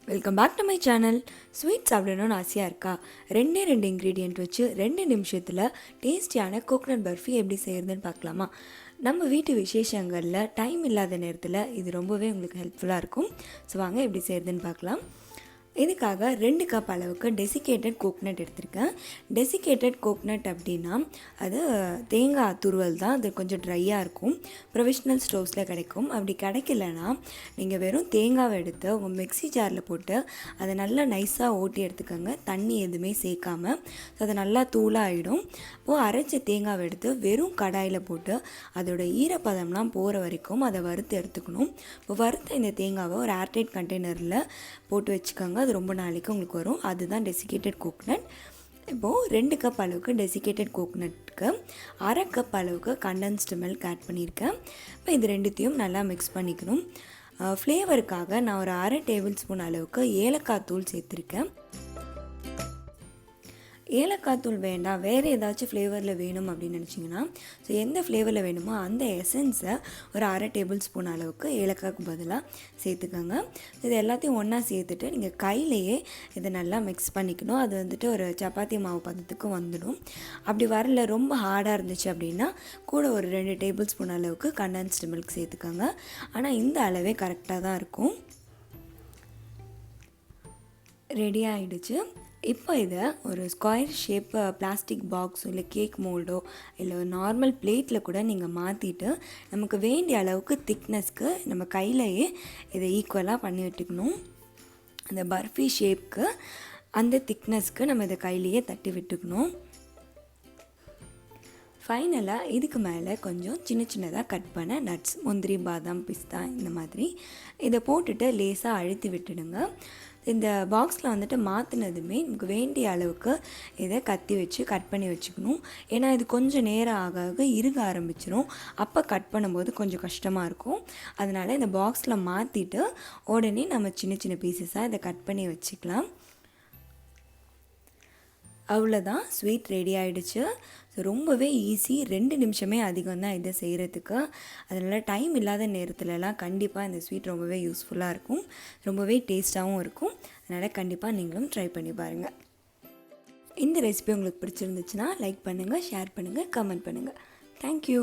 Welcome back to my channel. Sweet சாப்பிடணும்னு ஆசையாக இருக்கா? ரெண்டு இன்க்ரீடியண்ட் வச்சு 2 நிமிஷத்தில் டேஸ்டியான கோகனட் பர்ஃபி எப்படி செய்கிறதுன்னு பார்க்கலாமா? நம்ம வீட்டு விசேஷங்களில் டைம் இல்லாத நேரத்தில் இது ரொம்பவே உங்களுக்கு ஹெல்ப்ஃபுல்லாக இருக்கும். ஸோ வாங்க எப்படி செய்கிறதுன்னு பார்க்கலாம். இதுக்காக 2 கப் அளவுக்கு டெசிகேட்டட் கோக்னட் எடுத்திருக்கேன். டெசிகேட்டட் கோக்னட் அப்படின்னா அது தேங்காய் துருவல் தான். அது கொஞ்சம் ட்ரையாக இருக்கும். ப்ரொஃபஷ்னல் ஸ்டோர்ஸில் கிடைக்கும். அப்படி கிடைக்கலன்னா நீங்கள் வெறும் தேங்காவை எடுத்து உங்கள் மிக்ஸி ஜாரில் போட்டு அதை நல்லா நைஸாக ஓட்டி எடுத்துக்கோங்க. தண்ணி எதுவுமே சேர்க்காமல். ஸோ அது நல்லா தூளாக ஆகிடும். இப்போது அரைச்ச தேங்காவை எடுத்து வெறும் கடாயில் போட்டு அதோட ஈரப்பதம்லாம் போகிற வரைக்கும் அதை வறுத்து எடுத்துக்கணும். இப்போ வறுத்த இந்த தேங்காவை ஒரு ஏர்டைட் கண்டெய்னரில் போட்டு வச்சுக்கோங்க. அது ரொம்ப நாளைக்கு உங்களுக்கு வரும். அதுதான் டெசிகேட்டட் கோகனட். இப்போது 2 கப் அளவுக்கு டெசிகேட்டட் கோகனட்டுக்கு 1/2 கப் அளவுக்கு கண்டென்ஸ்டு மில்க் ஆட் பண்ணியிருக்கேன். இப்போ இது ரெண்டுத்தையும் நல்லா மிக்ஸ் பண்ணிக்கணும். ஃப்ளேவருக்காக நான் ஒரு 1/2 டேபிள் ஸ்பூன் அளவுக்கு ஏலக்காய் தூள் சேர்த்துருக்கேன். ஏலக்காய் தூள் வேண்டாம், வேறு ஏதாச்சும் ஃப்ளேவரில் வேணும் அப்படின்னு நினச்சிங்கன்னா, ஸோ எந்த ஃப்ளேவரில் வேணுமோ அந்த எசன்ஸை ஒரு 1/2 டேபிள் ஸ்பூன் அளவுக்கு ஏலக்காய்க்கு பதிலாக சேர்த்துக்கோங்க. இது எல்லாத்தையும் ஒன்றா சேர்த்துட்டு நீங்கள் கையிலையே இதை நல்லா மிக்ஸ் பண்ணிக்கணும். அது ஒரு சப்பாத்தி மாவு பதத்துக்கு வந்துடும். அப்படி வரல, ரொம்ப ஹார்டாக இருந்துச்சு அப்படின்னா கூட ஒரு 2 டேபிள் ஸ்பூன் அளவுக்கு கண்டென்ஸ்டு மில்க் சேர்த்துக்கோங்க. ஆனால் இந்த அளவே கரெக்டாக தான் இருக்கும். ரெடி ஆகிடுச்சு. இப்போ இதை ஒரு ஸ்கொயர் ஷேப்பு பிளாஸ்டிக் பாக்ஸோ இல்லை கேக் மோல்டோ இல்லை ஒரு நார்மல் பிளேட்டில் கூட நீங்கள் மாற்றிட்டு நமக்கு வேண்டிய அளவுக்கு திக்னஸ்க்கு நம்ம கையிலையே இதை ஈக்குவலாக பண்ணி விட்டுக்கணும். அந்த பர்ஃபி ஷேப்க்கு அந்த திக்னஸ்க்கு நம்ம இதை கையிலையே தட்டி விட்டுக்கணும். ஃபைனலாக இதுக்கு மேலே கொஞ்சம் சின்னதாக கட் பண்ண நட்ஸ், முந்திரி, பாதாம், பிஸ்தா இந்த மாதிரி இதை போட்டுட்டு லேசாக அழுத்தி விட்டுடுங்க. இந்த பாக்ஸில் மாற்றினதுமே நமக்கு வேண்டிய அளவுக்கு இதை கத்தி வச்சு கட் பண்ணி வச்சுக்கணும். ஏன்னா இது கொஞ்சம் நேரம் ஆக இறுக ஆரம்பிச்சிடும். அப்போ கட் பண்ணும்போது கொஞ்சம் கஷ்டமாக இருக்கும். அதனால் இந்த பாக்ஸில் மாற்றிட்டு உடனே நம்ம சின்ன பீசஸாக இதை கட் பண்ணி வச்சுக்கலாம். அவ்வளோதான், ஸ்வீட் ரெடி ஆகிடுச்சு. ஸோ ரொம்பவே ஈஸி, 2 நிமிஷமே அதிகம் தான் இதை செய்கிறதுக்கு. அதனால் டைம் இல்லாத நேரத்துலலாம் கண்டிப்பாக இந்த ஸ்வீட் ரொம்பவே யூஸ்ஃபுல்லாக இருக்கும். ரொம்பவே டேஸ்ட்டாகவும் இருக்கும். அதனால் கண்டிப்பாக நீங்களும் ட்ரை பண்ணி பாருங்கள். இந்த ரெசிபி உங்களுக்கு பிடிச்சிருந்துச்சுன்னா லைக் பண்ணுங்கள், ஷேர் பண்ணுங்கள், கமெண்ட் பண்ணுங்கள். தேங்க்யூ.